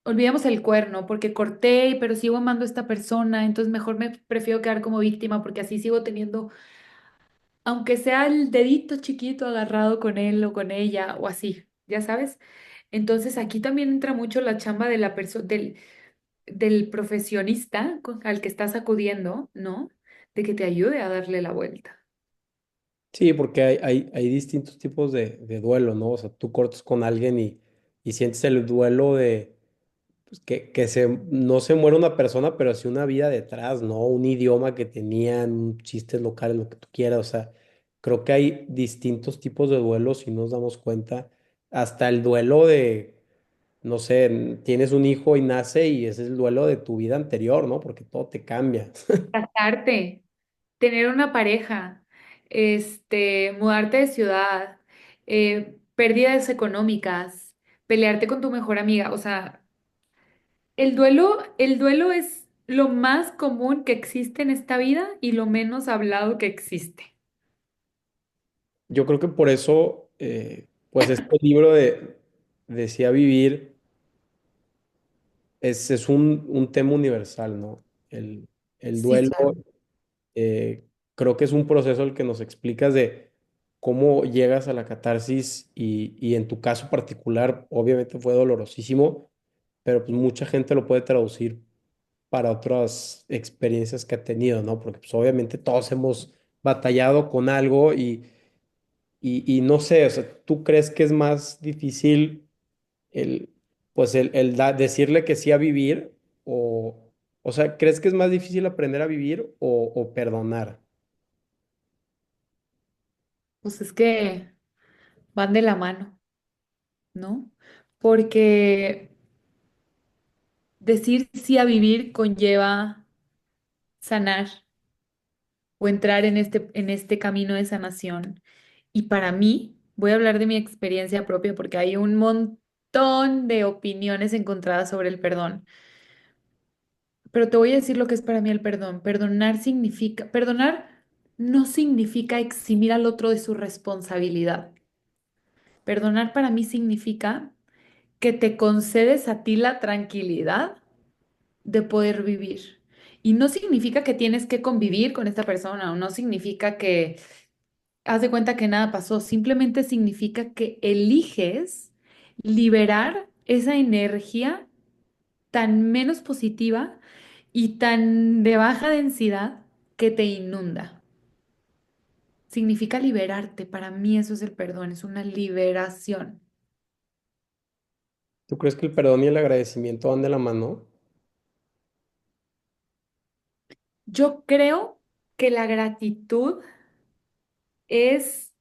olvidamos el cuerno, porque corté, pero sigo amando a esta persona, entonces mejor me prefiero quedar como víctima porque así sigo teniendo, aunque sea el dedito chiquito agarrado con él o con ella o así, ya sabes. Entonces aquí también entra mucho la chamba de la persona, del profesionista al que estás acudiendo, ¿no? De que te ayude a darle la vuelta. Sí, porque hay distintos tipos de duelo, ¿no? O sea, tú cortas con alguien y sientes el duelo de pues, no se muere una persona, pero sí una vida detrás, ¿no? Un idioma que tenían, chistes locales, lo que tú quieras. O sea, creo que hay distintos tipos de duelos si nos damos cuenta. Hasta el duelo de, no sé, tienes un hijo y nace y ese es el duelo de tu vida anterior, ¿no? Porque todo te cambia. Casarte, tener una pareja, mudarte de ciudad, pérdidas económicas, pelearte con tu mejor amiga. O sea, el duelo es lo más común que existe en esta vida y lo menos hablado que existe. Yo creo que por eso, pues este libro de Decía Vivir es un tema universal, ¿no? El Sí, duelo, claro. eh, creo que es un proceso el que nos explicas de cómo llegas a la catarsis y en tu caso particular, obviamente fue dolorosísimo, pero pues mucha gente lo puede traducir para otras experiencias que ha tenido, ¿no? Porque pues obviamente todos hemos batallado con algo y no sé, o sea, ¿tú crees que es más difícil el, pues decirle que sí a vivir o sea, ¿crees que es más difícil aprender a vivir o perdonar? Pues es que van de la mano, ¿no? Porque decir sí a vivir conlleva sanar o entrar en este camino de sanación. Y para mí, voy a hablar de mi experiencia propia porque hay un montón de opiniones encontradas sobre el perdón. Pero te voy a decir lo que es para mí el perdón. Perdonar no significa eximir al otro de su responsabilidad. Perdonar para mí significa que te concedes a ti la tranquilidad de poder vivir. Y no significa que tienes que convivir con esta persona o no significa que haz de cuenta que nada pasó, simplemente significa que eliges liberar esa energía tan menos positiva y tan de baja densidad que te inunda. Significa liberarte. Para mí eso es el perdón, es una liberación. ¿Tú crees que el perdón y el agradecimiento van de la mano? Yo creo que la gratitud es,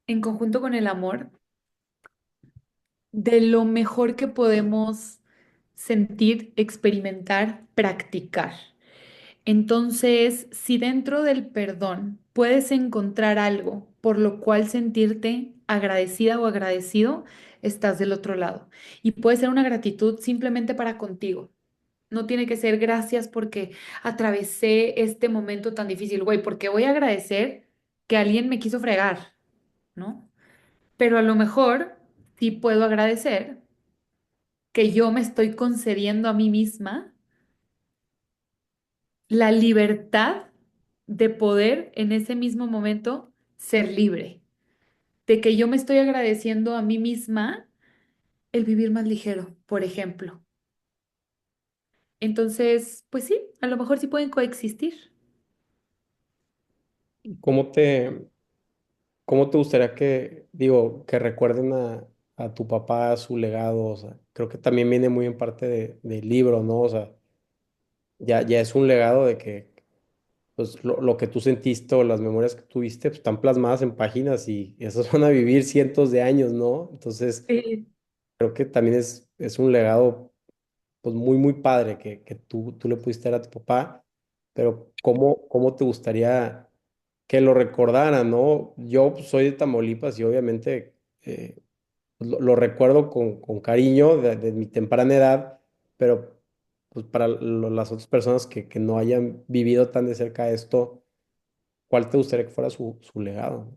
en conjunto con el amor, de lo mejor que podemos sentir, experimentar, practicar. Entonces, si dentro del perdón puedes encontrar algo por lo cual sentirte agradecida o agradecido, estás del otro lado. Y puede ser una gratitud simplemente para contigo. No tiene que ser gracias porque atravesé este momento tan difícil, güey, porque voy a agradecer que alguien me quiso fregar, ¿no? Pero a lo mejor sí puedo agradecer que yo me estoy concediendo a mí misma la libertad de poder en ese mismo momento ser libre, de que yo me estoy agradeciendo a mí misma el vivir más ligero, por ejemplo. Entonces, pues sí, a lo mejor sí pueden coexistir. ¿Cómo te, cómo te gustaría que, digo, que recuerden a tu papá, su legado? O sea, creo que también viene muy en parte del libro, ¿no? O sea, ya es un legado de que pues, lo que tú sentiste o las memorias que tuviste pues, están plasmadas en páginas y esas van a vivir cientos de años, ¿no? Entonces, Sí. creo que también es un legado pues muy, muy padre que tú le pudiste dar a tu papá, pero ¿cómo te gustaría que lo recordaran, ¿no? Yo pues, soy de Tamaulipas y obviamente lo recuerdo con cariño de mi temprana edad, pero pues para las otras personas que no hayan vivido tan de cerca esto, ¿cuál te gustaría que fuera su legado?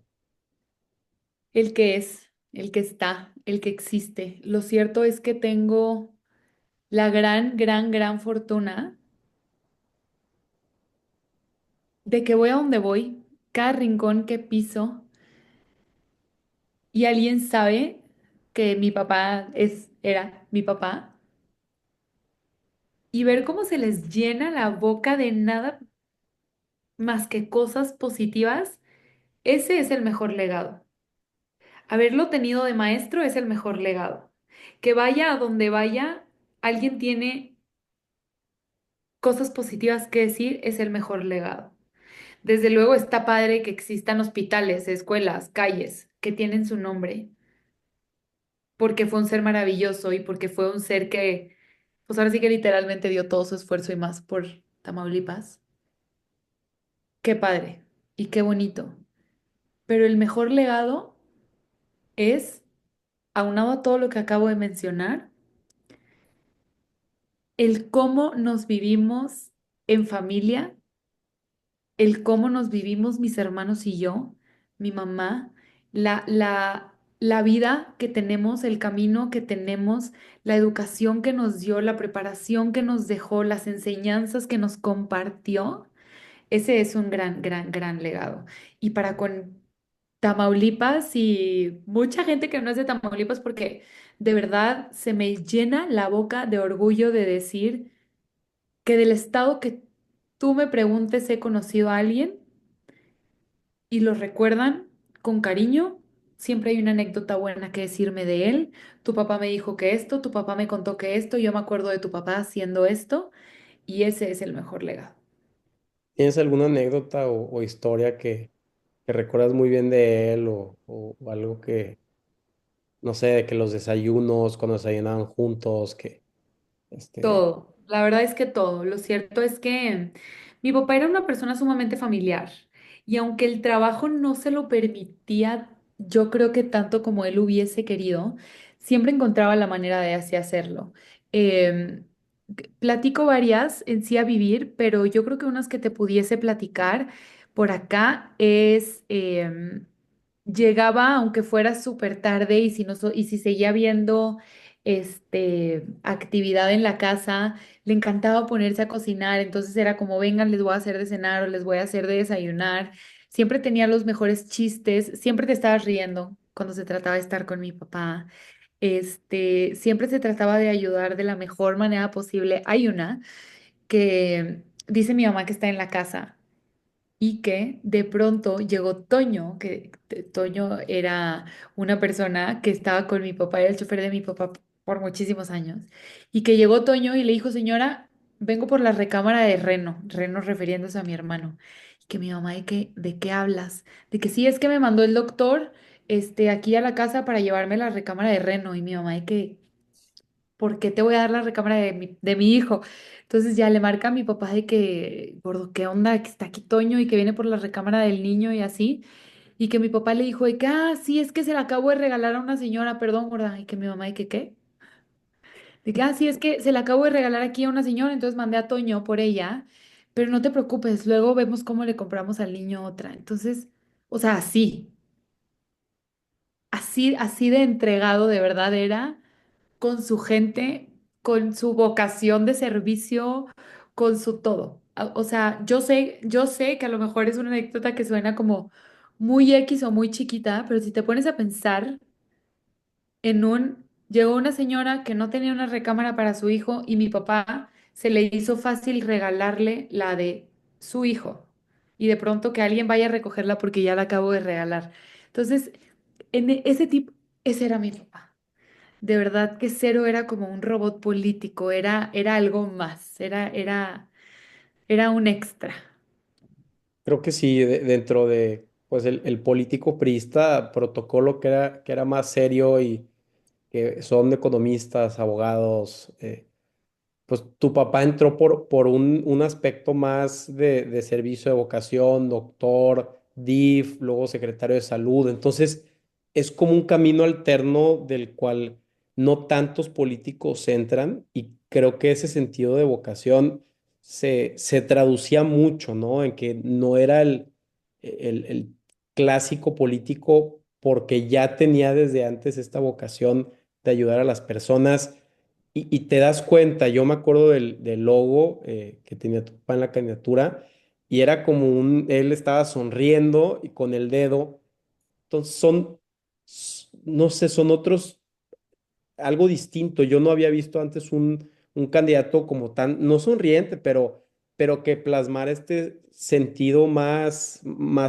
El que es, el que está, el que existe. Lo cierto es que tengo la gran, gran, gran fortuna de que voy a donde voy, cada rincón que piso, y alguien sabe que mi papá era mi papá, y ver cómo se les llena la boca de nada más que cosas positivas, ese es el mejor legado. Haberlo tenido de maestro es el mejor legado. Que vaya a donde vaya, alguien tiene cosas positivas que decir, es el mejor legado. Desde luego está padre que existan hospitales, escuelas, calles que tienen su nombre, porque fue un ser maravilloso y porque fue un ser que, pues ahora sí que literalmente dio todo su esfuerzo y más por Tamaulipas. Qué padre y qué bonito. Pero el mejor legado es, aunado a todo lo que acabo de mencionar, el cómo nos vivimos en familia, el cómo nos vivimos mis hermanos y yo, mi mamá, la vida que tenemos, el camino que tenemos, la educación que nos dio, la preparación que nos dejó, las enseñanzas que nos compartió. Ese es un gran, gran, gran legado. Y para con Tamaulipas y mucha gente que no es de Tamaulipas, porque de verdad se me llena la boca de orgullo de decir que del estado que tú me preguntes he conocido a alguien y lo recuerdan con cariño siempre hay una anécdota buena que decirme de él. Tu papá me dijo que esto, tu papá me contó que esto, yo me acuerdo de tu papá haciendo esto y ese es el mejor legado. ¿Tienes alguna anécdota o historia que recuerdas muy bien de él o algo que, no sé, de que los desayunos, cuando desayunaban juntos, que, este, Todo, la verdad es que todo. Lo cierto es que mi papá era una persona sumamente familiar y aunque el trabajo no se lo permitía, yo creo que tanto como él hubiese querido, siempre encontraba la manera de así hacerlo. Em, Platico varias en sí a vivir, pero yo creo que unas que te pudiese platicar por acá es, llegaba aunque fuera súper tarde y si, no, y si seguía viendo actividad en la casa, le encantaba ponerse a cocinar, entonces era como, vengan, les voy a hacer de cenar o les voy a hacer de desayunar. Siempre tenía los mejores chistes, siempre te estabas riendo cuando se trataba de estar con mi papá. Siempre se trataba de ayudar de la mejor manera posible. Hay una que dice mi mamá que está en la casa y que de pronto llegó Toño, que Toño era una persona que estaba con mi papá, era el chofer de mi papá por muchísimos años, y que llegó Toño y le dijo, señora, vengo por la recámara de Reno, Reno refiriéndose a mi hermano, y que mi mamá, de qué hablas? De que sí, es que me mandó el doctor, aquí a la casa para llevarme a la recámara de Reno, y mi mamá, de que ¿por qué te voy a dar la recámara de mi hijo? Entonces ya le marca a mi papá de que, gordo, ¿qué onda? Que está aquí Toño y que viene por la recámara del niño y así. Y que mi papá le dijo de que, sí, es que se la acabo de regalar a una señora, perdón, gorda. Y que mi mamá de que, ¿qué? De que, sí, es que se la acabo de regalar aquí a una señora, entonces mandé a Toño por ella. Pero no te preocupes, luego vemos cómo le compramos al niño otra. Entonces, o sea, así de entregado de verdad era con su gente, con su vocación de servicio, con su todo. O sea, yo sé que a lo mejor es una anécdota que suena como muy X o muy chiquita, pero si te pones a pensar llegó una señora que no tenía una recámara para su hijo y mi papá se le hizo fácil regalarle la de su hijo y de pronto que alguien vaya a recogerla porque ya la acabo de regalar. Entonces, ese tipo, ese era mi papá. De verdad que cero era como un robot político, era algo más, era un extra. creo que sí, dentro de, pues, el político priista, protocolo que era más serio y que son economistas, abogados, pues tu papá entró por un aspecto más de servicio de vocación, doctor, DIF, luego secretario de salud. Entonces, es como un camino alterno del cual no tantos políticos entran y creo que ese sentido de vocación se traducía mucho, ¿no? En que no era el clásico político porque ya tenía desde antes esta vocación de ayudar a las personas y te das cuenta, yo me acuerdo del logo que tenía tu papá en la candidatura y era como él estaba sonriendo y con el dedo. Entonces no sé, son otros, algo distinto. Yo no había visto antes un candidato como tan, no sonriente, pero que plasmara este sentido más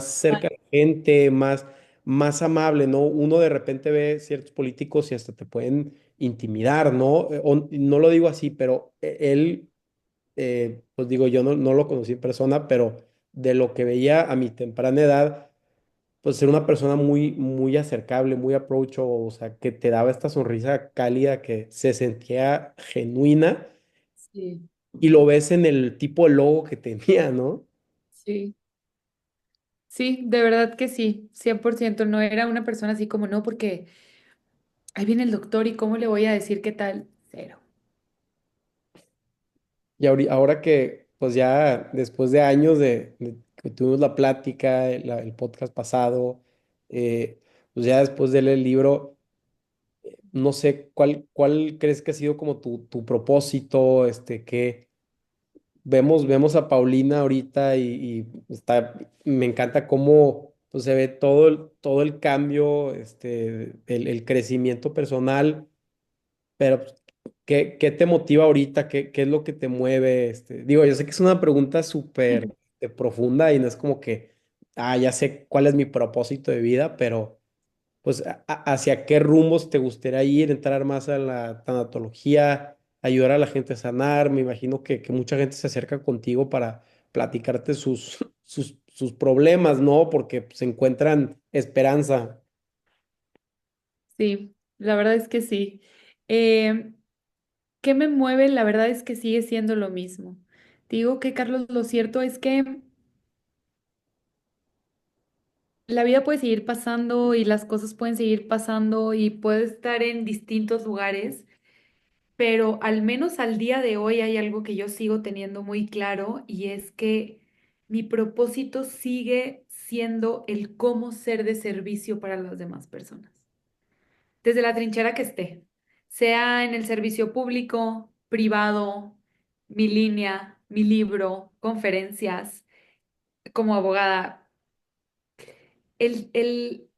cerca de la gente, más amable, ¿no? Uno de repente ve ciertos políticos y hasta te pueden intimidar, ¿no? No lo digo así, pero él, pues digo, yo no lo conocí en persona, pero de lo que veía a mi temprana edad pues ser una persona muy acercable, muy approachable, o sea, que te daba esta sonrisa cálida que se sentía genuina Sí, y lo ves en el tipo de logo que tenía, ¿no? sí. Sí, de verdad que sí, 100%. No era una persona así como no, porque ahí viene el doctor y cómo le voy a decir qué tal. Cero. Y ahora que, pues ya después de años de que tuvimos la plática, el podcast pasado, pues ya después de leer el libro, no sé, ¿cuál crees que ha sido como tu propósito, que vemos a Paulina ahorita y me encanta cómo pues, se ve todo el cambio, el crecimiento personal, pero pues, ¿qué te motiva ahorita? ¿Qué es lo que te mueve? Digo, yo sé que es una pregunta súper profunda y no es como que, ya sé cuál es mi propósito de vida, pero pues, hacia qué rumbos te gustaría ir, entrar más a la tanatología, ayudar a la gente a sanar. Me imagino que mucha gente se acerca contigo para platicarte sus problemas, ¿no? Porque pues, encuentran esperanza. Sí, la verdad es que sí. Eh, ¿Qué me mueve? La verdad es que sigue siendo lo mismo. Te digo que, Carlos, lo cierto es que la vida puede seguir pasando y las cosas pueden seguir pasando y puedes estar en distintos lugares, pero al menos al día de hoy hay algo que yo sigo teniendo muy claro y es que mi propósito sigue siendo el cómo ser de servicio para las demás personas, desde la trinchera que esté, sea en el servicio público, privado, mi línea, mi libro, conferencias, como abogada, el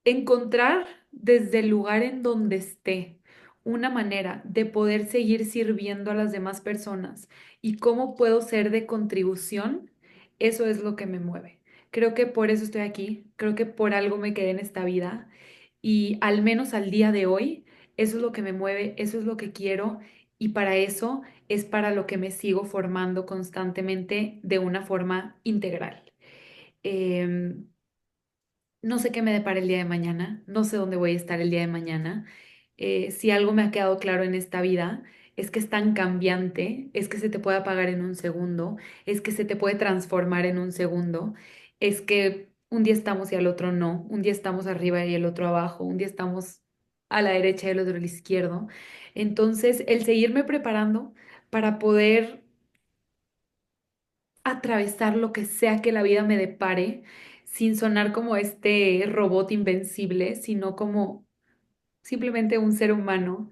encontrar desde el lugar en donde esté una manera de poder seguir sirviendo a las demás personas y cómo puedo ser de contribución, eso es lo que me mueve. Creo que por eso estoy aquí, creo que por algo me quedé en esta vida y al menos al día de hoy, eso es lo que me mueve, eso es lo que quiero y para eso es para lo que me sigo formando constantemente de una forma integral. Em, no sé qué me depara el día de mañana, no sé dónde voy a estar el día de mañana. Si algo me ha quedado claro en esta vida es que es tan cambiante, es que se te puede apagar en un segundo, es que se te puede transformar en un segundo, es que un día estamos y al otro no, un día estamos arriba y el otro abajo, un día estamos a la derecha y el otro a la izquierda. Entonces, el seguirme preparando para poder atravesar lo que sea que la vida me depare, sin sonar como este robot invencible, sino como simplemente un ser humano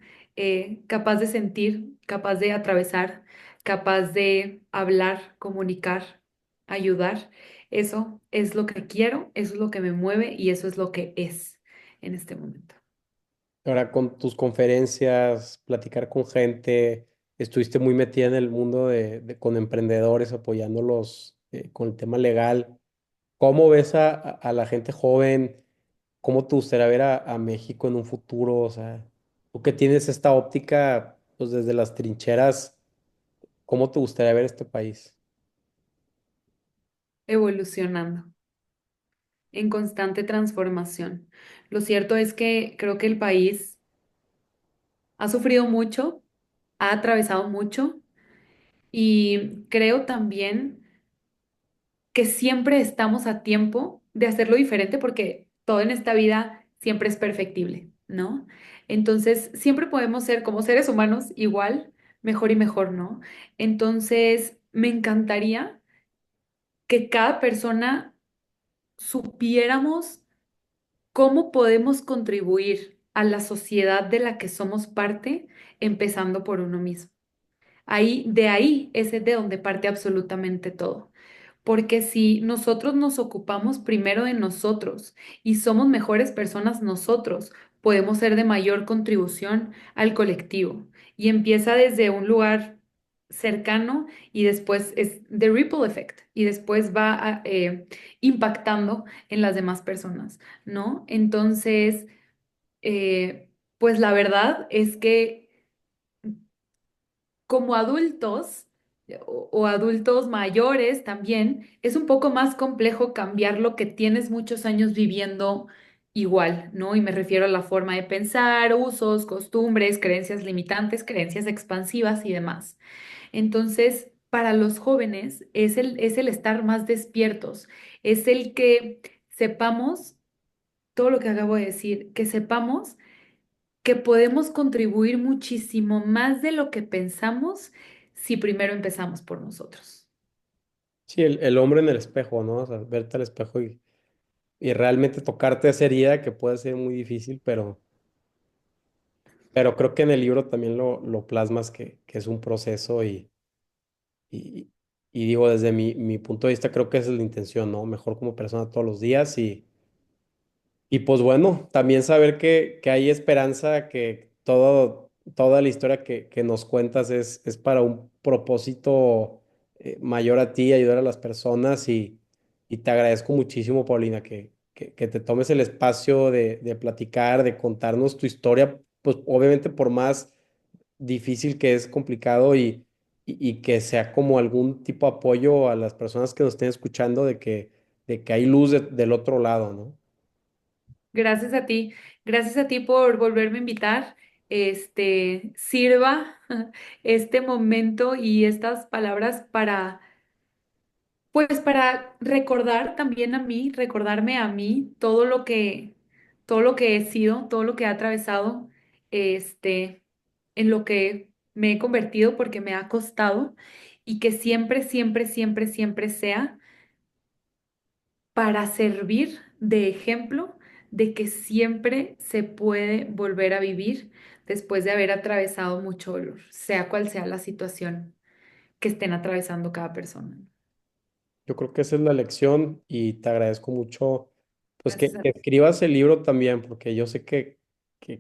capaz de sentir, capaz de atravesar, capaz de hablar, comunicar, ayudar. Eso es lo que quiero, eso es lo que me mueve y eso es lo que es en este momento. Ahora con tus conferencias, platicar con gente, estuviste muy metida en el mundo con emprendedores, apoyándolos con el tema legal. ¿Cómo ves a la gente joven? ¿Cómo te gustaría ver a México en un futuro? O sea, tú que tienes esta óptica, pues desde las trincheras, ¿cómo te gustaría ver este país? Evolucionando, en constante transformación. Lo cierto es que creo que el país ha sufrido mucho, ha atravesado mucho y creo también que siempre estamos a tiempo de hacerlo diferente porque todo en esta vida siempre es perfectible, ¿no? Entonces, siempre podemos ser como seres humanos igual, mejor y mejor, ¿no? Entonces, me encantaría que cada persona supiéramos cómo podemos contribuir a la sociedad de la que somos parte, empezando por uno mismo. Ahí, de ahí es de donde parte absolutamente todo. Porque si nosotros nos ocupamos primero de nosotros y somos mejores personas nosotros, podemos ser de mayor contribución al colectivo. Y empieza desde un lugar cercano y después es the ripple effect y después va impactando en las demás personas, ¿no? Entonces, pues la verdad es que como adultos o adultos mayores también, es un poco más complejo cambiar lo que tienes muchos años viviendo igual, ¿no? Y me refiero a la forma de pensar, usos, costumbres, creencias limitantes, creencias expansivas y demás. Entonces, para los jóvenes es el estar más despiertos, es el que sepamos todo lo que acabo de decir, que sepamos que podemos contribuir muchísimo más de lo que pensamos si primero empezamos por nosotros. Sí, el hombre en el espejo, ¿no? O sea, verte al espejo y realmente tocarte esa herida que puede ser muy difícil, pero creo que en el libro también lo plasmas que es un proceso y, y digo, desde mi punto de vista, creo que esa es la intención, ¿no? Mejor como persona todos los días y pues bueno, también saber que hay esperanza, que toda la historia que nos cuentas es para un propósito mayor a ti, ayudar a las personas y te agradezco muchísimo, Paulina, que te tomes el espacio de platicar, de contarnos tu historia, pues obviamente por más difícil que es, complicado y que sea como algún tipo de apoyo a las personas que nos estén escuchando de que hay luz del otro lado, ¿no? Gracias a ti por volverme a invitar. Sirva este momento y estas palabras para, pues para recordar también a mí, recordarme a mí todo lo que he sido, todo lo que he atravesado, este, en lo que me he convertido porque me ha costado y que siempre, siempre, siempre, siempre sea para servir de ejemplo de que siempre se puede volver a vivir después de haber atravesado mucho dolor, sea cual sea la situación que estén atravesando cada persona. Yo creo que esa es la lección y te agradezco mucho, pues Gracias a que ti. escribas el libro también, porque yo sé que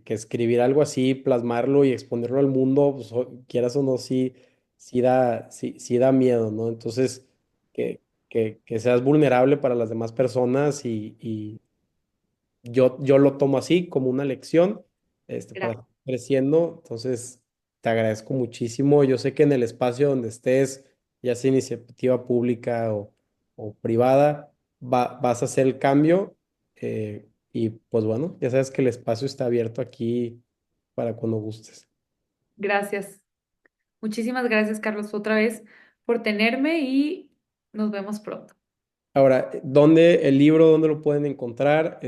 escribir algo así, plasmarlo y exponerlo al mundo, pues quieras o no, sí da miedo, ¿no? Entonces, que, que seas vulnerable para las demás personas y yo lo tomo así como una lección, para Gracias. seguir creciendo. Entonces, te agradezco muchísimo. Yo sé que en el espacio donde estés, ya sea iniciativa pública o privada, vas a hacer el cambio. Y pues bueno, ya sabes que el espacio está abierto aquí para cuando gustes. Gracias. Muchísimas gracias, Carlos, otra vez por tenerme y nos vemos pronto. Ahora, ¿dónde el libro, dónde lo pueden encontrar?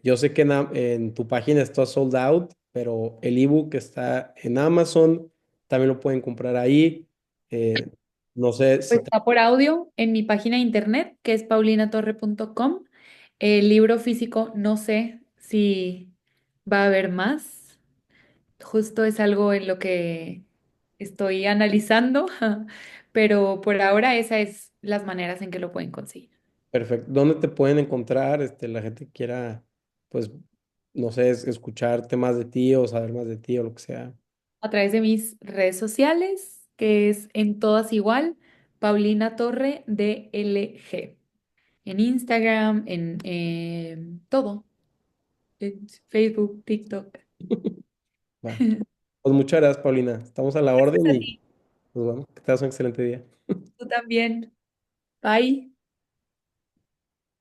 Yo sé que en tu página está sold out, pero el ebook está en Amazon, también lo pueden comprar ahí. Eh, no sé si Pues está por audio en mi página de internet, que es paulinatorre.com. El libro físico, no sé si va a haber más. Justo es algo en lo que estoy analizando, pero por ahora esas es las maneras en que lo pueden conseguir. perfecto. ¿Dónde te pueden encontrar? La gente que quiera, pues, no sé, escucharte más de ti o saber más de ti o lo que sea. A través de mis redes sociales, que es en todas igual, Paulina Torre DLG. En Instagram, en todo, en Facebook, TikTok. Va. Pues muchas gracias, Paulina. Estamos a la orden Gracias a y ti. pues bueno, que tengas un excelente día. Tú también. Bye.